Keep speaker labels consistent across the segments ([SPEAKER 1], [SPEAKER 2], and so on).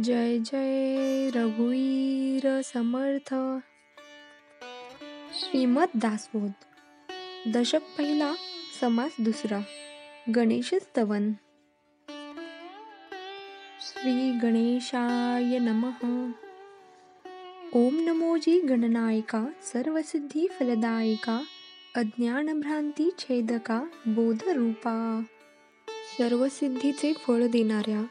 [SPEAKER 1] जय जय रघुवीर समर्थ. श्रीमद दासबोध दशक पहिला, समास दुसरा. गणेश स्तवन. श्री गणेशाय नमः. ओम नमोजी गणनायका, सर्वसिद्धी फलदायका, अज्ञान भ्रांती छेदका, बोध रूपा. सर्वसिद्धीचे फळ देणाऱ्या,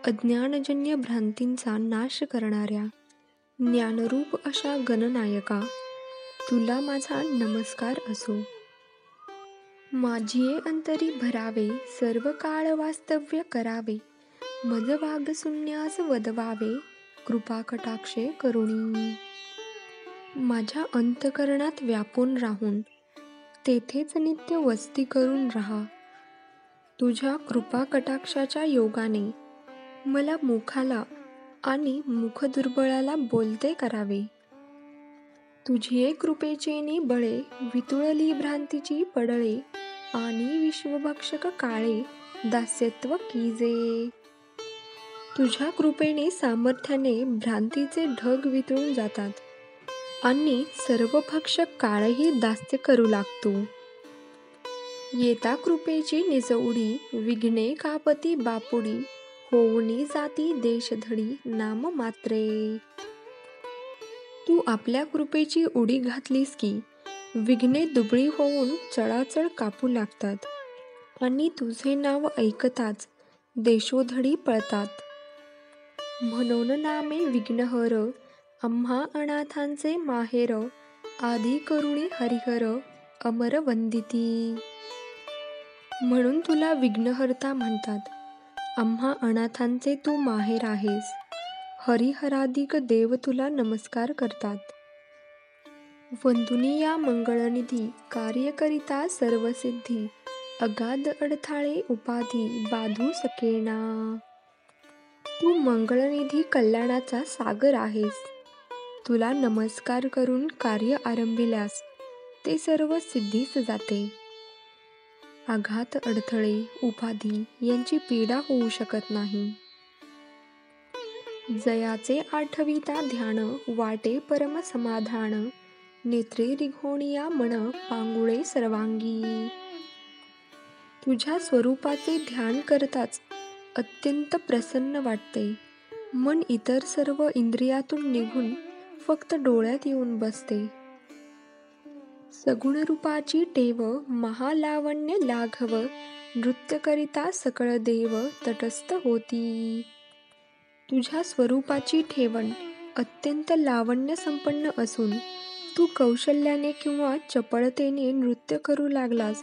[SPEAKER 1] अज्ञानजन्य भ्रांतींचा नाश करणाऱ्या, ज्ञानरूप अशा गणनायका, तुला माझा नमस्कार असो. माझिये अंतरी भरावे, सर्व काळ वास्तव्य करावे, मज वाग शून्यास वदवावे, कृपा कटाक्षे करुणी. माझ्या अंतकरणात व्यापून राहून तेथेच नित्य वस्ती करून राहा. तुझ्या कृपा कटाक्षाच्या योगाने मला मुखाला आणि मुखदुर्बळाला बोलते करावे. तुझिये कृपेचेनी बळे, वितुळली भ्रांतीची पडळे, आणि विश्वभक्षक काळे, दास्यत्व कीजे. तुझ्या कृपेने सामर्थ्याने भ्रांतीचे ढग वितळून जातात, आणि सर्व भक्षक काळही दास्य करू लागतो. येता कृपेची निजउडी, विघ्ने कापती बापुडी, होऊनी जाती देशधडी नाम मात्रे. तू आपल्या कृपेची उडी घातलीस की विघ्ने दुबळी होऊन चळाचळ कापू लागतात, आणि तुझे नाव ऐकताच देशोधडी पळतात. म्हणून नामे विघ्नहर, आम्हा अनाथांचे माहेर, आधी करुणी हरिहर, अमर वंदिती. म्हणून तुला विघ्नहर्ता म्हणतात. आम्हा अनाथांचे तू माहेर आहेस. हरिहराधिक देव तुला नमस्कार करतात. वंदुनी या मंगळनिधी, कार्य करिता सर्वसिद्धी, अगाध अडथळे उपाधी बाधू सकेना. तू मंगळनिधी कल्याणाचा सागर आहेस. तुला नमस्कार करून कार्य आरंभिल्यास ते सर्व सिद्धीस जाते. आघात अडथळे उपाधी यांची पीडा होऊ शकत नाही. जयाचे आठविता ध्यान, वाटे परम समाधान, नेत्रे रिघोणिया मन, पांगुळे सर्वांगी. तुझ्या स्वरूपाचे ध्यान करताच अत्यंत प्रसन्न वाटते. मन इतर सर्व इंद्रियातून निघून फक्त डोळ्यात येऊन बसते. सगुण रूपाची टेव, महालावण्य लाघव, नृत्य करिता सकळ देव तटस्थ होती. तुझ्या स्वरूपाची ठेवण अत्यंत लावण्य संपन्न असून तू कौशल्याने किंवा चपळतेने नृत्य करू लागलास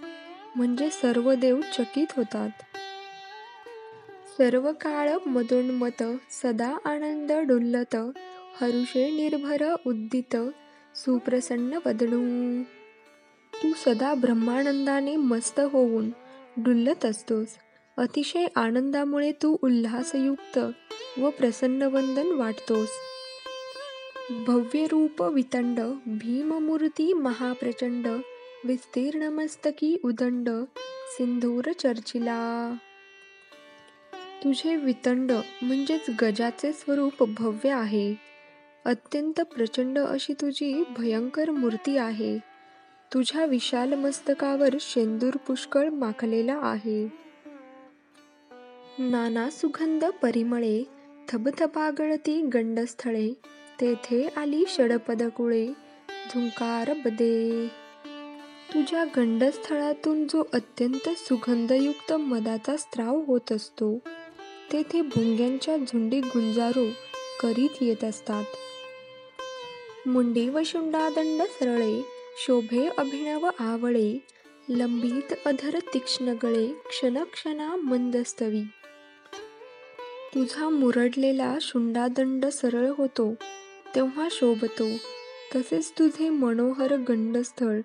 [SPEAKER 1] म्हणजे सर्व देव चकित होतात. सर्व काळ मदोन्मत, सदा आनंद डुल्लत, हरुषे निर्भर उद्दित, सुप्रसन्न वदनू. तू सदा ब्रह्मानंदाने मस्त होऊन डुल्लत असतोस. अतिशय आनंदामुळे तू उल्हासयुक्त व प्रसन्नवदन वाटतोस. भव्य रूप वितंड, भीममूर्ती महाप्रचंड, विस्तीर्ण मस्तकी उदंड, सिंधूर चर्चिला. तुझे वितंड म्हणजेच गजाचे स्वरूप भव्य आहे. अत्यंत प्रचंड अशी तुझी भयंकर मूर्ती आहे. तुझ्या विशाल मस्तकावर शेंदूर पुष्कळ माखलेला आहे. नाना सुगंध परिमळे, थबथबा गळती गंडस्थळे, तेथे आली षडपदकुळे, झुंकार बदे. तुझ्या गंडस्थळातून जो अत्यंत सुगंधयुक्त मदाचा स्त्राव होत असतो, तेथे भुंग्यांच्या झुंडी गुंजारो करीत येत असतात. मुंडी व शुंडादंड सरळे, शोभे अभिनव आवळे, लंबित अधर तीक्ष्ण गळे, क्षणक्षणा मंदस्तवी. तुझा मुरडलेला शुंडादंड सरळ होतो तेव्हा शोभतो, तसेच तुझे मनोहर गंडस्थळ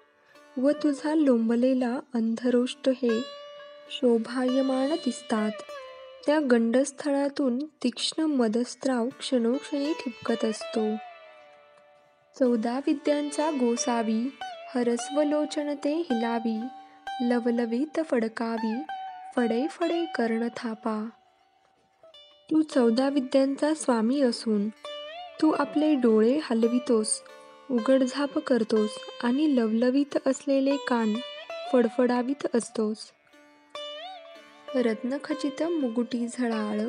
[SPEAKER 1] व तुझा लोंबलेला अंधरोष्ठ हे शोभायमान दिसतात. त्या गंडस्थळातून तीक्ष्ण मदस्त्राव क्षणोक्षणी ठिपकत असतो. 14 विद्यांचा गोसावी, हरस्व लोचन ते हिलावी, लवलवीत फडकावी, फडे फडे कर्ण थापा. तू 14 विद्यांचा स्वामी असून तू आपले डोळे हलवितोस, उघडझाप करतोस आणि लवलवीत असलेले कान फडफडावीत असतोस. रत्नखचित मुकुटी झळाळ,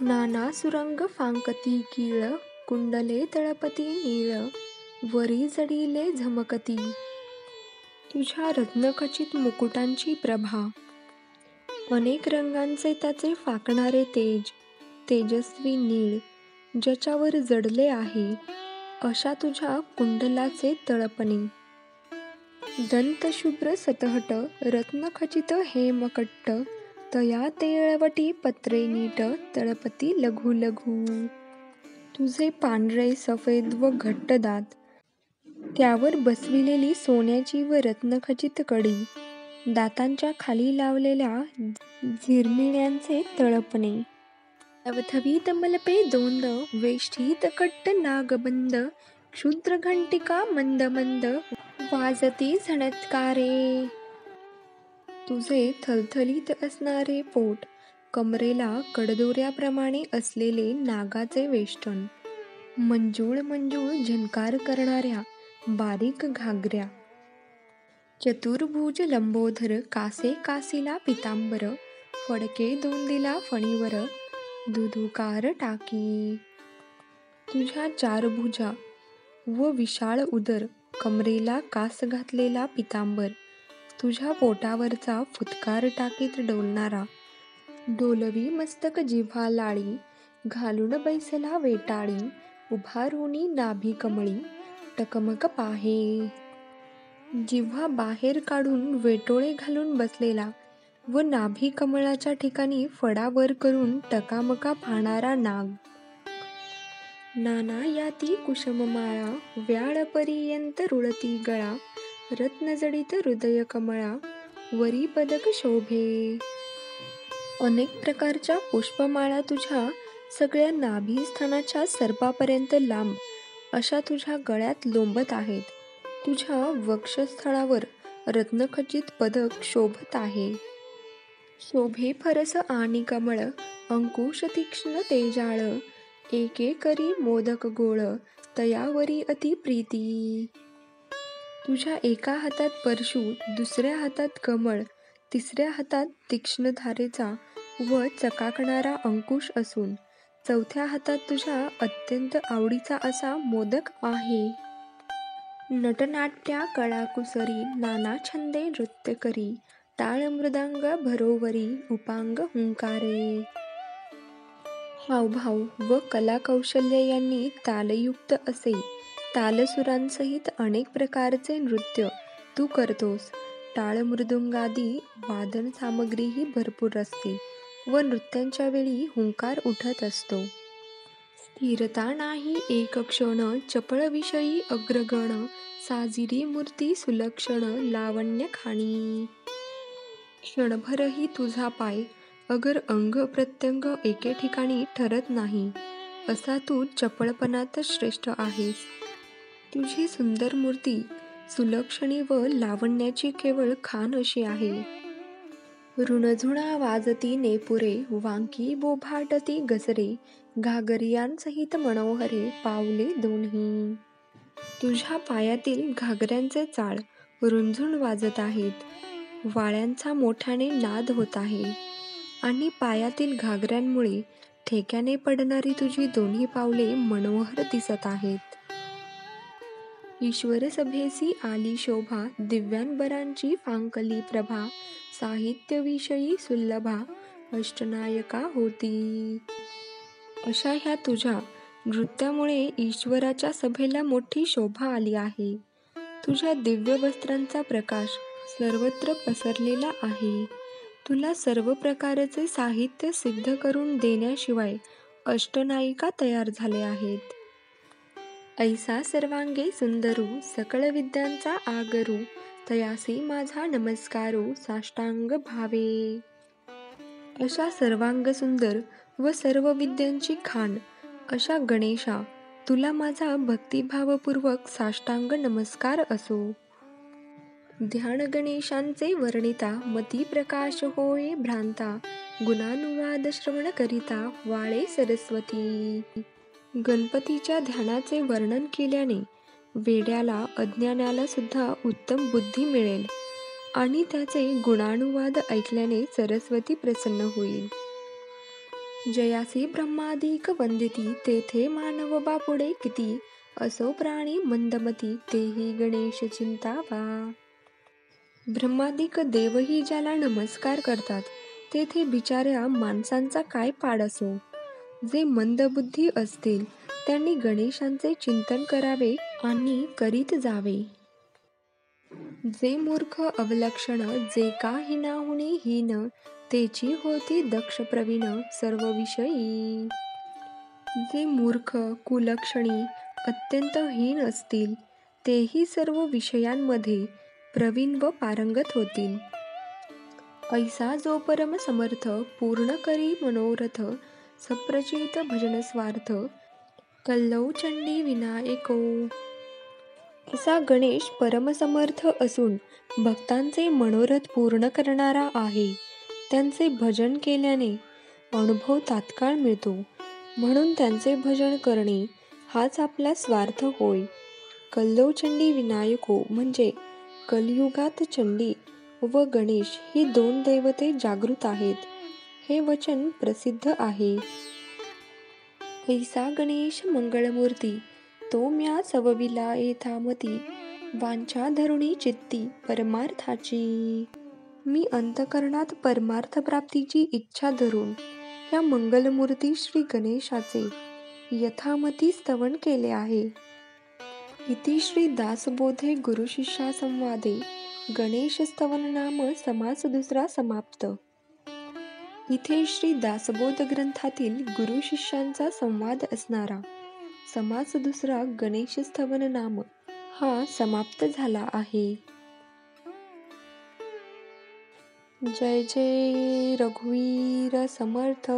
[SPEAKER 1] नाना सुरंग फांकती कीळ, कुंडले तळपती नीळ, वरी जडिले झमकती. तुझ्या रत्नखचित मुकुटांची प्रभा, अनेक रंगांचे त्याचे फाकणारे तेज, तेजस्वी नीळ ज्याच्यावर जडले आहे अशा तुझ्या कुंडलाचे तळपणे. दंतशुभ्र सतहट रत्नखचित हेमकट्ट, तया तेळवटी पत्रे नीट, तळपती लघु लघु. तुझे पांढरे सफेद व घट्ट दात, त्यावर बसविलेली सोन्याची व रत्नखचित कडी, दातांच्या खाली लावलेल्या झिरमिळ्यांचे तळपणे. थवथवीत मलपे दोंद, वेष्टीत कट्ट नागबंद, क्षुद्र घंटिका मंद मंद, वाजती झणत्कारे. तुझे थलथलीत असणारे पोट, कमरेला कडदोऱ्याप्रमाणे असलेले नागाचे वेष्टन, मंजूळ मंजूळ झणकार करणाऱ्या बारीक घागऱ्या, चतुर्भुज लंबोदर कासे कासीला पितांबर, फडके दोंदीला फणीवर, दुधुकार टाकी. तुझ्या 4 भुजा व विशाळ उदर, कमरेला कास घातलेला पितांबर, तुझ्या पोटावरचा फुतकार टाकीत डोलणारा, डोलवी मस्तक जिव्हा लाळी, घालून बैसला वेटाळी, उभारोनी नाभी कमळी, टकमक पाहे. जिव्हा बाहेर काढून वेटोळे घालून बसलेला व नाभी कमळाच्या ठिकाणी फडा वर करून टकामका पाहणारा नाग. नाना याती कुसुममाळा, व्याळपर्यंत रुळती गळा, रत्नजडित हृदय कमळा, वरी पदक शोभे. अनेक प्रकारच्या पुष्पमाळा तुझ्या सगळ्या नाभीस्थानाच्या सर्पापर्यंत लांब अशा तुझ्या गळ्यात लोंबत आहेत. तुझ्या वक्षस्थळावर रत्नखचित पदक शोभत आहे. शोभे फरस आणि कमळ, अंकुश तीक्ष्ण तेजाळ, एके करी मोदक गोळ, तयावरी अति प्रीती. तुझ्या एका हातात परशु, दुसऱ्या हातात कमळ, तिसऱ्या हातात तीक्ष्ण धारेचा व चकाकणारा अंकुश असून चौथ्या हातात तुझ्या अत्यंत आवडीचा असा मोदक आहे. नटनाट्या कळाकुसरी, नाना छंदे नृत्य करी, टाळ मृदंग भरोवरी, उपांग हुंकारे. हावभाव व कलाकौशल्य यांनी तालयुक्त असे तालसुरांसहित अनेक प्रकारचे नृत्य तू करतोस. टाळ मृदुंगादी वादन सामग्रीही भरपूर असते व नृत्यांच्या वेळी हुंकार उठत असतो. स्थिरता नाही एक क्षण, चपळ विषयी अग्रगण, साजिरी मूर्ती सुलक्षण, लावण्य खाणी. क्षणभरही तुझा पाय अगर अंग प्रत्यंग एके ठिकाणी ठरत नाही असा तू चपळपणात श्रेष्ठ आहेस. तुझी सुंदर मूर्ती सुलक्षणी व लावण्याची केवळ खाण अशी आहे. ऋणझुणा वाजती नेपुरे, वांकी बोभाटती गजरे, घागरियांसहित मनोहरे, पाऊले दोन्ही. तुझ्या पायातील घागऱ्यांचे चाळ रुंझुन वाजत आहेत, वाळ्यांचा मोठ्याने नाद होत आहे आणि पायातील घागऱ्यांमुळे ठेक्याने पडणारी तुझी दोन्ही पावले मनोहर दिसत आहेत. ईश्वर सभेसी आली शोभा, दिव्यांबरांची फांकली प्रभा, साहित्यविषयी सुलभा, अष्टनायका होती. अशा ह्या तुझ्या नृत्यामुळे ईश्वराच्या सभेला मोठी शोभा आली आहे. तुझ्या दिव्य वस्त्रांचा प्रकाश सर्वत्र पसरलेला आहे. तुला सर्व प्रकारचे साहित्य सिद्ध करून देण्याशिवाय अष्टनायिका तयार झाले आहेत. ऐसा सर्वांगे सुंदरू, सकळ विद्यांचा आगरू, तयासी माझा नमस्कारू, साष्टांग भावे. अशा सर्वांग सुंदर व सर्व विद्यांची खाण अशा गणेशा, तुला माझा भक्तिभावपूर्वक साष्टांग नमस्कार असो. ध्यान गणेशांचे वर्णिता मती प्रकाश होय भ्रांता गुणानुवाद श्रवण करिता वाळे सरस्वती. गणपतीच्या ध्यानाचे वर्णन केल्याने वेड्याला अज्ञानाला सुद्धा उत्तम बुद्धी मिळेल आणि त्याचे गुणानुवाद ऐकल्याने सरस्वती प्रसन्न होईल. जयासी ब्रह्मादिक वंदिती तेथे मानव बापुडे किती असो प्राणी मंदमती तेही गणेश चिंतावा. ब्रह्मादिक देवही ज्याला नमस्कार करतात तेथे बिचाऱ्या माणसांचा काय पाड असो. जे मंदबुद्धी असतील त्यांनी गणेशांचे चिंतन करावे आणि करीत जावे. जे मूर्ख अवलक्षण जे का हीनाहुनी हीन तेची होती दक्ष प्रवीण सर्व विषयी. जे मूर्ख कुलक्षणी अत्यंत हीन असतील तेही सर्व विषयांमध्ये प्रवीण व पारंगत होतील. ऐसा जो परम समर्थ पूर्ण करी मनोरथ सप्रचित भजन स्वार्थ कल्लौ चंडी विनायको. असा गणेश परमसमर्थ असून भक्तांचे मनोरथ पूर्ण करणारा आहे. त्यांचे भजन केल्याने अनुभव तात्काळ मिळतो म्हणून त्यांचे भजन करणे हाच आपला स्वार्थ होय. कल्लौ चंडी विनायको म्हणजे कलियुगात चंडी व गणेश ही दोन दैवते जागृत आहेत हे वचन प्रसिद्ध आहे. ऐसा गणेश मंगळमूर्ती तो म्या सवविला येथा मती वांछा धरुणी चित्ती परमार्थाची. मी अंतकरणात परमार्थ प्राप्तीची इच्छा धरून या मंगलमूर्ती श्री गणेशाचे यथामती स्तवन केले आहे. इति श्री दासबोधे गुरुशिष्या संवादे गणेश स्तवन नाम समास दुसरा समाप्त. इथे श्री दासबोध ग्रंथातील गुरु शिष्यांचा संवाद असणारा समास दुसरा गणेश स्तवन नाम हा समाप्त झाला आहे. जय जय रघुवीर समर्थ.